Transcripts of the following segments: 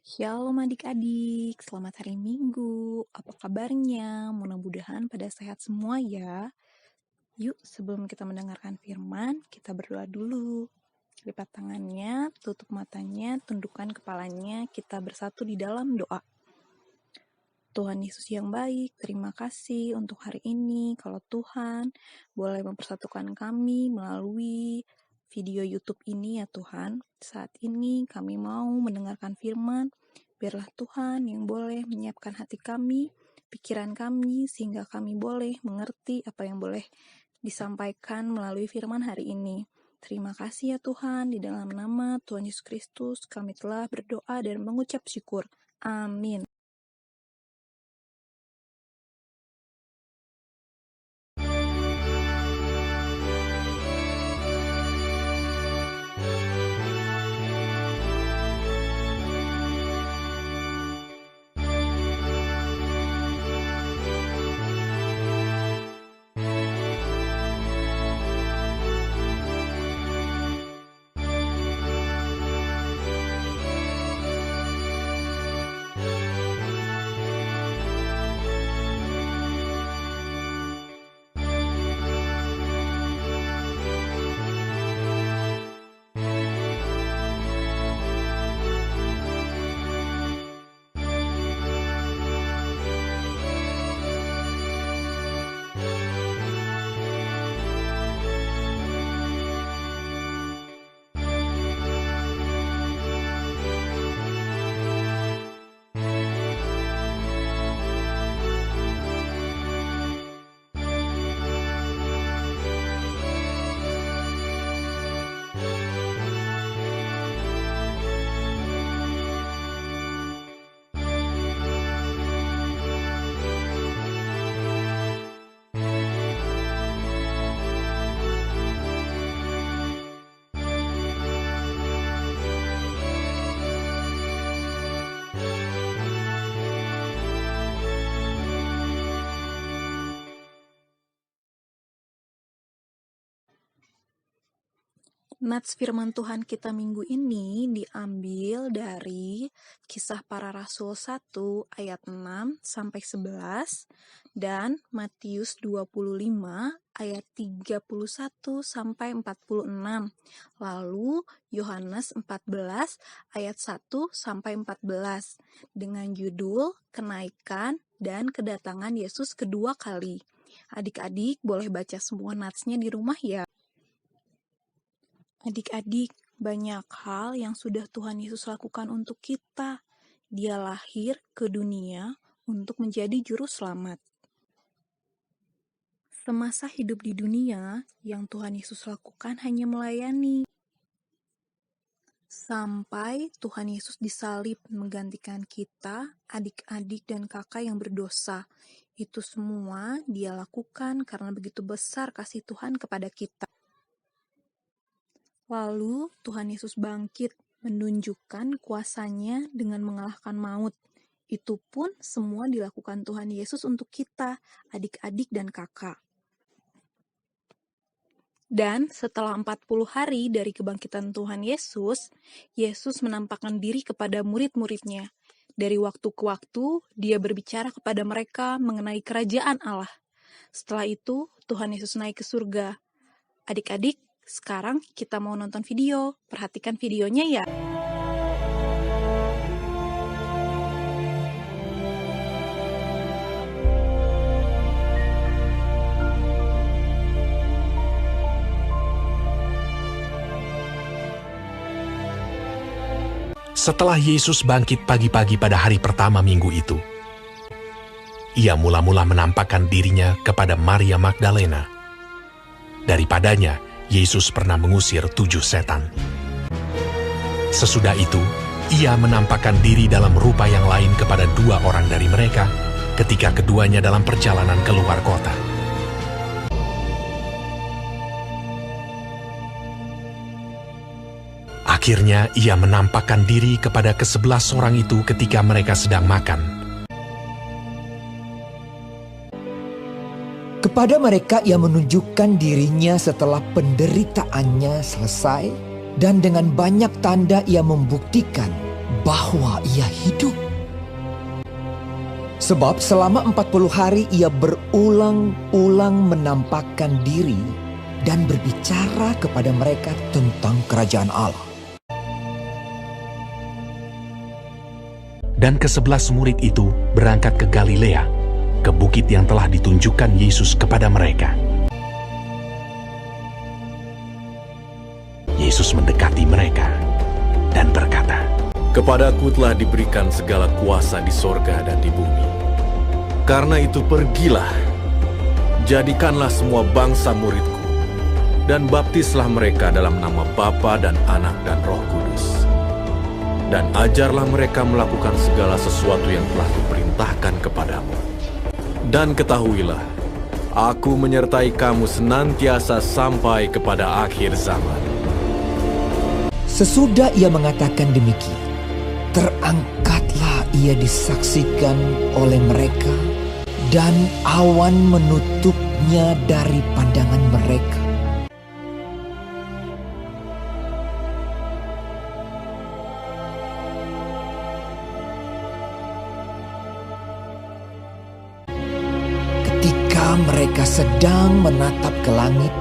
Shalom adik-adik, selamat hari Minggu. Apa kabarnya? Mudah-mudahan pada sehat semua ya. Yuk, sebelum kita mendengarkan firman, kita berdoa dulu. Lipat tangannya, tutup matanya, tundukkan kepalanya, kita bersatu di dalam doa. Tuhan Yesus yang baik, terima kasih untuk hari ini. Kalau Tuhan boleh mempersatukan kami melalui video YouTube ini ya Tuhan. Saat ini kami mau mendengarkan firman. Biarlah Tuhan yang boleh menyiapkan hati kami, pikiran kami, sehingga kami boleh mengerti apa yang boleh disampaikan melalui firman hari ini. Terima kasih ya Tuhan, di dalam nama Tuhan Yesus Kristus kami telah berdoa dan mengucap syukur. Amin. Nats firman Tuhan kita minggu ini diambil dari Kisah Para Rasul 1 ayat 6 sampai 11 dan Matius 25 ayat 31 sampai 46. Lalu Yohanes 14 ayat 1 sampai 14 dengan judul Kenaikan dan Kedatangan Yesus kedua kali. Adik-adik boleh baca semua natsnya di rumah ya. Adik-adik, banyak hal yang sudah Tuhan Yesus lakukan untuk kita. Dia lahir ke dunia untuk menjadi juru selamat. Semasa hidup di dunia, yang Tuhan Yesus lakukan hanya melayani. Sampai Tuhan Yesus disalib menggantikan kita, adik-adik dan kakak yang berdosa. Itu semua Dia lakukan karena begitu besar kasih Tuhan kepada kita. Lalu Tuhan Yesus bangkit, menunjukkan kuasanya dengan mengalahkan maut. Itu pun semua dilakukan Tuhan Yesus untuk kita, adik-adik dan kakak. Dan setelah 40 hari dari kebangkitan Tuhan Yesus, Yesus menampakkan diri kepada murid-muridnya. Dari waktu ke waktu, Dia berbicara kepada mereka mengenai kerajaan Allah. Setelah itu, Tuhan Yesus naik ke surga. Adik-adik, sekarang kita mau nonton video. Perhatikan videonya ya. Setelah Yesus bangkit pagi-pagi pada hari pertama minggu itu, Ia mula-mula menampakkan dirinya kepada Maria Magdalena. Daripadanya, Yesus pernah mengusir 7 setan. Sesudah itu, Ia menampakkan diri dalam rupa yang lain kepada 2 orang dari mereka ketika keduanya dalam perjalanan keluar kota. Akhirnya Ia menampakkan diri kepada ke-11 orang itu ketika mereka sedang makan. Kepada mereka Ia menunjukkan dirinya setelah penderitaannya selesai, dan dengan banyak tanda Ia membuktikan bahwa ia hidup. Sebab selama 40 hari ia berulang-ulang menampakkan diri dan berbicara kepada mereka tentang kerajaan Allah. Dan ke-11 murid itu berangkat ke Galilea, ke bukit yang telah ditunjukkan Yesus kepada mereka. Yesus mendekati mereka dan berkata, "Kepadaku telah diberikan segala kuasa di sorga dan di bumi. Karena itu pergilah, jadikanlah semua bangsa muridku, dan baptislah mereka dalam nama Bapa dan Anak dan Roh Kudus. Dan ajarlah mereka melakukan segala sesuatu yang telah kuperintahkan kepadamu. Dan ketahuilah, aku menyertai kamu senantiasa sampai kepada akhir zaman." Sesudah ia mengatakan demikian, terangkatlah ia disaksikan oleh mereka, dan awan menutupnya dari pandangan mereka. Ketika mereka sedang menatap ke langit,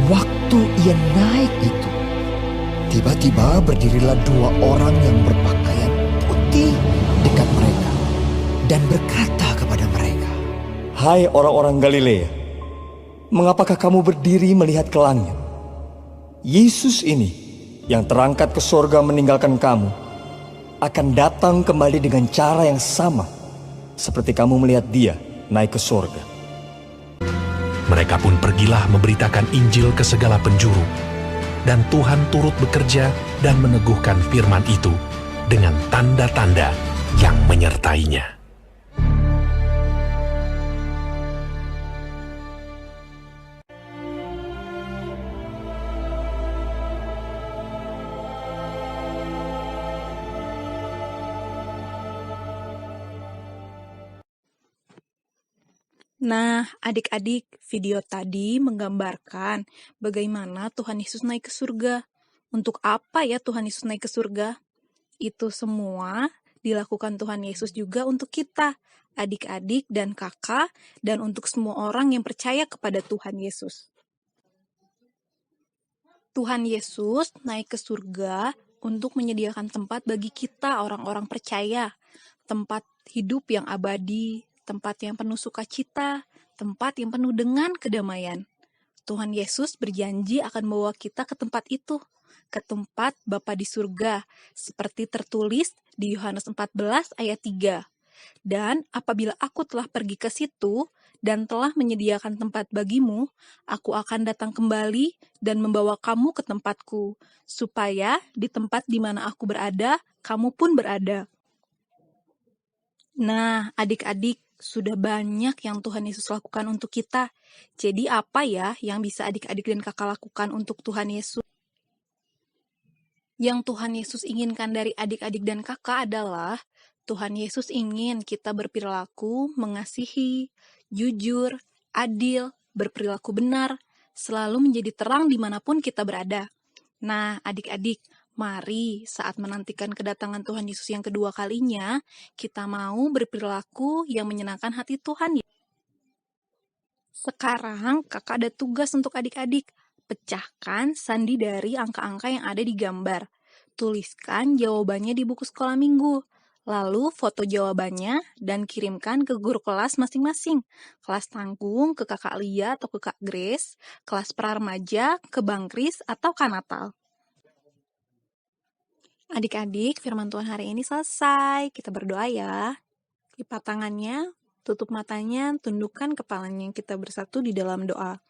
waktu ia naik itu, tiba-tiba berdirilah 2 orang yang berpakaian putih dekat mereka dan berkata kepada mereka, Hai orang-orang Galilea, mengapakah kamu berdiri melihat ke langit? Yesus ini yang terangkat ke sorga meninggalkan kamu akan datang kembali dengan cara yang sama seperti kamu melihat dia naik ke sorga. Mereka pun pergilah memberitakan Injil ke segala penjuru, dan Tuhan turut bekerja dan meneguhkan firman itu dengan tanda-tanda yang menyertainya. Nah, adik-adik, video tadi menggambarkan bagaimana Tuhan Yesus naik ke surga. Untuk apa ya Tuhan Yesus naik ke surga? Itu semua dilakukan Tuhan Yesus juga untuk kita, adik-adik dan kakak, dan untuk semua orang yang percaya kepada Tuhan Yesus. Tuhan Yesus naik ke surga untuk menyediakan tempat bagi kita orang-orang percaya, tempat hidup yang abadi, tempat yang penuh sukacita, tempat yang penuh dengan kedamaian. Tuhan Yesus berjanji akan membawa kita ke tempat itu, ke tempat Bapa di surga, seperti tertulis di Yohanes 14 ayat 3. Dan apabila aku telah pergi ke situ dan telah menyediakan tempat bagimu, aku akan datang kembali dan membawa kamu ke tempatku, supaya di tempat di mana aku berada, kamu pun berada. Nah, adik-adik, sudah banyak yang Tuhan Yesus lakukan untuk kita. Jadi apa ya yang bisa adik-adik dan kakak lakukan untuk Tuhan Yesus? Yang Tuhan Yesus inginkan dari adik-adik dan kakak adalah Tuhan Yesus ingin kita berperilaku, mengasihi, jujur, adil, berperilaku benar, selalu menjadi terang dimanapun kita berada. Nah, adik-adik, mari saat menantikan kedatangan Tuhan Yesus yang kedua kalinya, kita mau berperilaku yang menyenangkan hati Tuhan. Sekarang kakak ada tugas untuk adik-adik. Pecahkan sandi dari angka-angka yang ada di gambar. Tuliskan jawabannya di buku sekolah minggu. Lalu foto jawabannya dan kirimkan ke guru kelas masing-masing. Kelas tanggung ke kakak Lia atau ke kak Grace, kelas praremaja ke Bang Kris atau Kak Natal. Adik-adik, firman Tuhan hari ini selesai. Kita berdoa ya. Lipat tangannya, tutup matanya, tundukkan kepalanya, kita bersatu di dalam doa.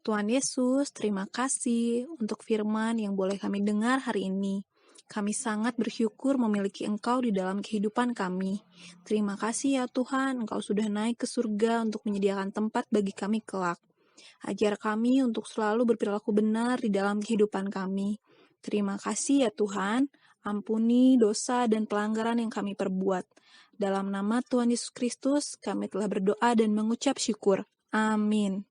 Tuhan Yesus, terima kasih untuk firman yang boleh kami dengar hari ini. Kami sangat bersyukur memiliki Engkau di dalam kehidupan kami. Terima kasih ya Tuhan, Engkau sudah naik ke surga untuk menyediakan tempat bagi kami kelak. Ajar kami untuk selalu berperilaku benar di dalam kehidupan kami. Terima kasih ya Tuhan, ampuni dosa dan pelanggaran yang kami perbuat. Dalam nama Tuhan Yesus Kristus, kami telah berdoa dan mengucap syukur. Amin.